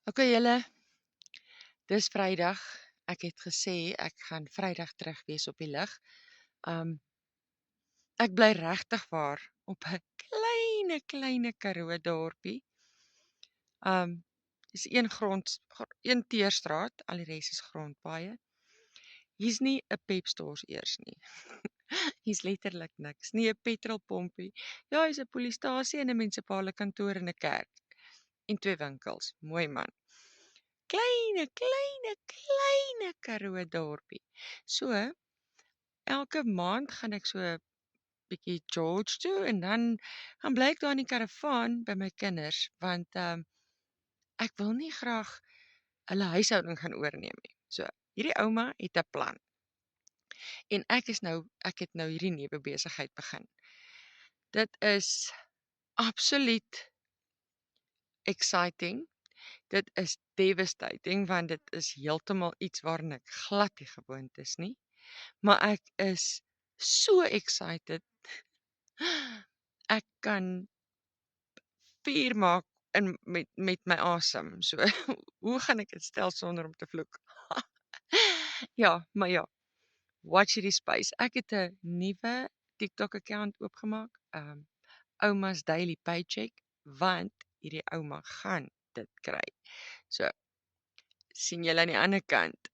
Okay julle, dis Vrydag. Ek het gesê ek gaan Vrydag terug wees op die lug. Ek bly regtig waar op 'n kleine Karoo dorpie. Dis een teerstraat, al die res is grondpaaie. Hier's nie 'n Pep stores eers nie. Hier's letterlik niks. Nie 'n petrolpompie. Ja, hier's 'n polisiestasie en 'n munisipale kantoor en 'n kerk en 2 winkels. Mooi man. Kleine Karoo dorpie. So, elke maand gaan ek so 'n bietjie George toe en dan gaan bly ek daar in die karavaan by my kinders want ek wil nie graag hulle huishouding gaan oorneem nie. So, hierdie ouma het 'n plan en ek het nou hierdie nuwe besigheid begin. Dit is absoluut exciting. Dit is devastating want dit is heeltemal iets waaraan ek glad nie gewoond is nie. Maar ek is so excited. Ek kan vuur maak met my asem. So hoe gaan ek dit stel sonder om te vloek? Ja, maar ja, watch hierdie space. Ek het 'n nuwe TikTok account oopgemaak. Ouma's Daily Paycheck want hierdie ouma gaan dit kry. So sien julle aan die ander kant.